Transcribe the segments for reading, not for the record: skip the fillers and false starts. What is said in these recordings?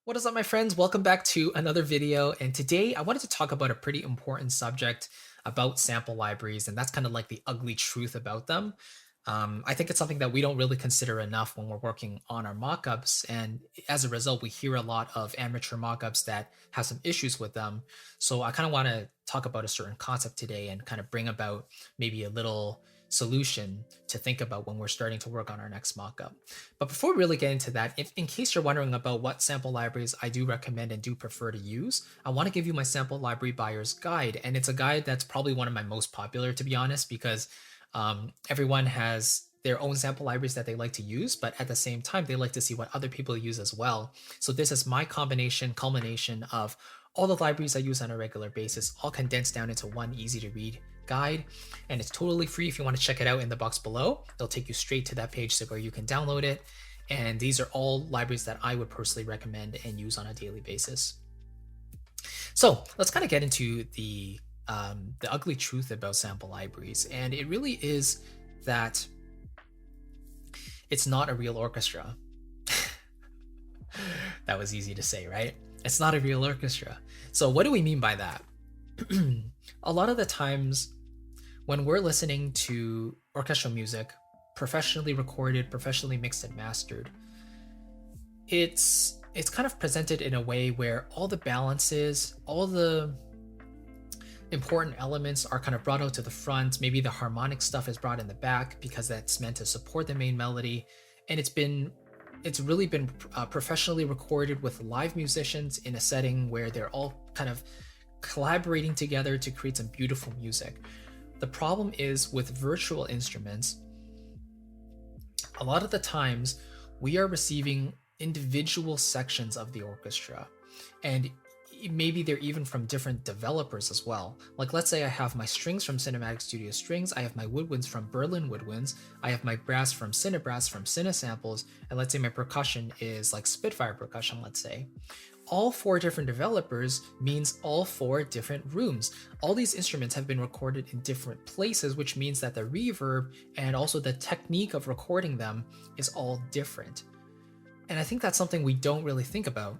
What is up, my friends? Welcome back to another video. And today I wanted to talk about a pretty important subject about sample libraries, and that's kind of like the ugly truth about them. I think it's something that we don't really consider enough when we're working on our mockups, and as a result, we hear a lot of amateur mockups that have some issues with them. So I kind of want to talk about a certain concept today and kind of bring about maybe a little solution to think about when we're starting to work on our next mockup. But before we really get into that, if in case you're wondering about what sample libraries I do recommend and do prefer to use, I want to give you my sample library buyer's guide. And it's a guide that's probably one of my most popular, to be honest, because everyone has their own sample libraries that they like to use, but at the same time, they like to see what other people use as well. So this is my culmination of all the libraries I use on a regular basis, all condensed down into one easy to read guide. And it's totally free. If you want to check it out, in the box below, it'll take you straight to that page where you can download it. And these are all libraries that I would personally recommend and use on a daily basis. So let's kind of get into the ugly truth about sample libraries. And it really is that it's not a real orchestra. That was easy to say, right? It's not a real orchestra. So what do we mean by that? A lot of the times when we're listening to orchestral music, professionally recorded, professionally mixed and mastered, it's kind of presented in a way where all the balances, all the important elements are kind of brought out to the front. Maybe the harmonic stuff is brought in the back because that's meant to support the main melody. And it's really been professionally recorded with live musicians in a setting where they're all kind of collaborating together to create some beautiful music. The problem is with virtual instruments, a lot of the times we are receiving individual sections of the orchestra, and maybe they're even from different developers as well. Like, let's say I have my strings from Cinematic Studio Strings, I have my woodwinds from Berlin Woodwinds, I have my brass from Cinebrass from Cinesamples, and let's say my percussion is like Spitfire percussion, let's say. All four different developers means all four different rooms. All these instruments have been recorded in different places, which means that the reverb and also the technique of recording them is all different. And I think that's something we don't really think about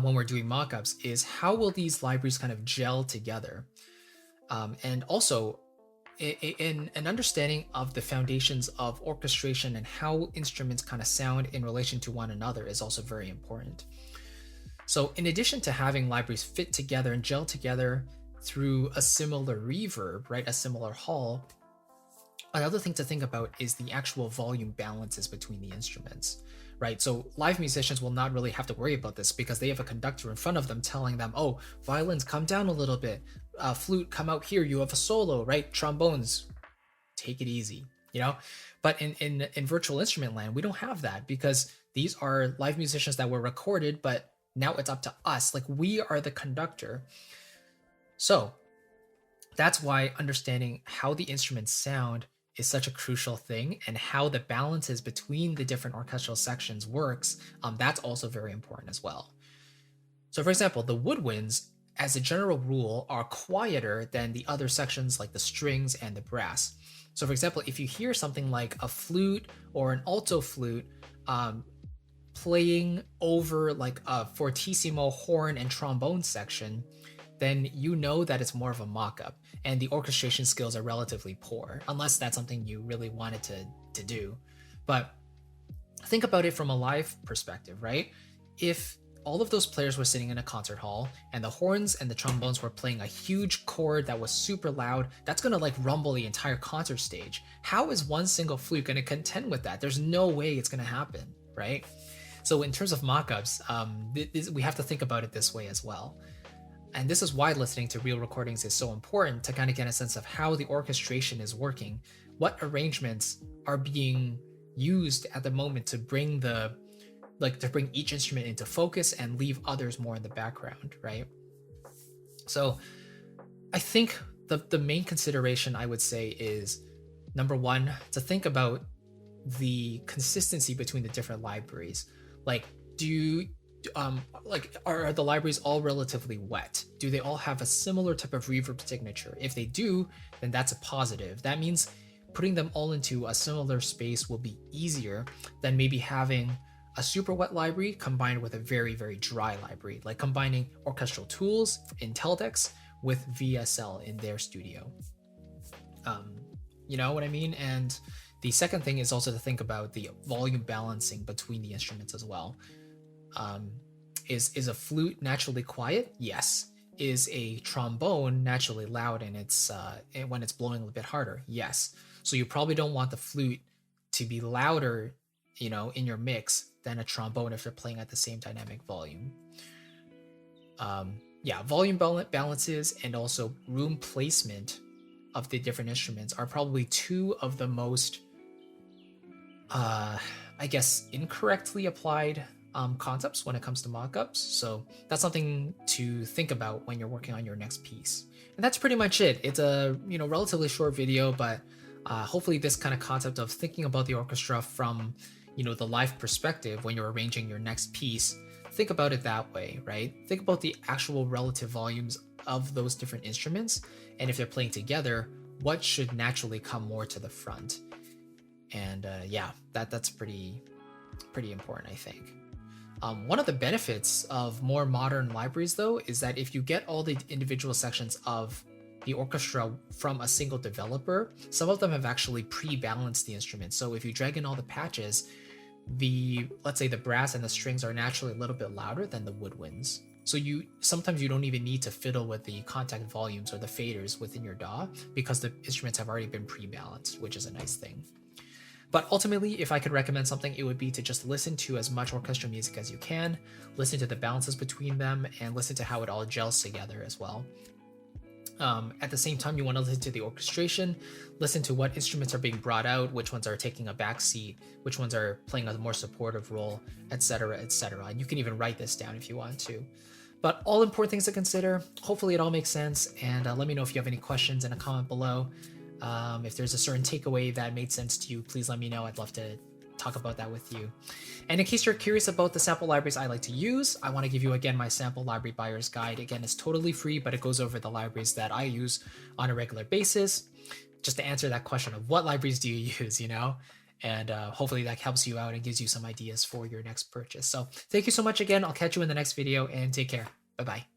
when we're doing mockups, is how will these libraries kind of gel together? And also in an understanding of the foundations of orchestration and how instruments kind of sound in relation to one another is also very important. So in addition to having libraries fit together and gel together through a similar reverb, right, a similar hall, another thing to think about is the actual volume balances between the instruments, right? So live musicians will not really have to worry about this because they have a conductor in front of them telling them, oh, violins, come down a little bit, flute, come out here, you have a solo, right? Trombones, take it easy, you know? But in virtual instrument land, we don't have that because these are live musicians that were recorded, but now it's up to us. Like, we are the conductor. So that's why understanding how the instruments sound is such a crucial thing, and how the balances between the different orchestral sections works, that's also very important as well. So for example, the woodwinds, as a general rule, are quieter than the other sections like the strings and the brass. So for example, if you hear something like a flute or an alto flute playing over like a fortissimo horn and trombone section, then you know that it's more of a mock-up and the orchestration skills are relatively poor, unless that's something you really wanted to do. But think about it from a live perspective, right? If all of those players were sitting in a concert hall and the horns and the trombones were playing a huge chord that was super loud, that's gonna like rumble the entire concert stage. How is one single flute gonna contend with that? There's no way it's gonna happen, right? So in terms of mockups, we have to think about it this way as well. And this is why listening to real recordings is so important, to kind of get a sense of how the orchestration is working, what arrangements are being used at the moment to bring each instrument into focus and leave others more in the background, right? So I think the main consideration I would say is, number one, to think about the consistency between the different libraries. Like, are the libraries all relatively wet? Do they all have a similar type of reverb signature? If they do, then that's a positive. That means putting them all into a similar space will be easier than maybe having a super wet library combined with a very, very dry library, like combining orchestral tools in Teldex with VSL in their studio. You know what I mean? And the second thing is also to think about the volume balancing between the instruments as well. Is a flute naturally quiet? Yes. Is a trombone naturally loud and it's when it's blowing a bit harder? Yes. So you probably don't want the flute to be louder, you know, in your mix than a trombone if they're playing at the same dynamic volume. Yeah, volume balances and also room placement of the different instruments are probably two of the most, I guess, incorrectly applied concepts when it comes to mockups. So that's something to think about when you're working on your next piece. And that's pretty much it. It's a relatively short video, but hopefully this kind of concept of thinking about the orchestra from the live perspective when you're arranging your next piece, think about it that way, right? Think about the actual relative volumes of those different instruments, and if they're playing together, what should naturally come more to the front. And yeah, that's pretty important, I think. One of the benefits of more modern libraries, though, is that if you get all the individual sections of the orchestra from a single developer, some of them have actually pre-balanced the instruments. So if you drag in all the patches, let's say the brass and the strings are naturally a little bit louder than the woodwinds. So sometimes you don't even need to fiddle with the contact volumes or the faders within your DAW because the instruments have already been pre-balanced, which is a nice thing. But ultimately, if I could recommend something, it would be to just listen to as much orchestral music as you can, listen to the balances between them, and listen to how it all gels together as well. At the same time, you want to listen to the orchestration, listen to what instruments are being brought out, which ones are taking a back seat, which ones are playing a more supportive role, etc., etc. And you can even write this down if you want to. But all important things to consider. Hopefully it all makes sense, and let me know if you have any questions in a comment below. If there's a certain takeaway that made sense to you, please let me know. I'd love to talk about that with you. And in case you're curious about the sample libraries I like to use, I want to give you again my sample library buyer's guide. Again, it's totally free, but it goes over the libraries that I use on a regular basis, just to answer that question of what libraries do you use, and hopefully that helps you out and gives you some ideas for your next purchase. So thank you so much again. I'll catch you in the next video, and take care. Bye-bye.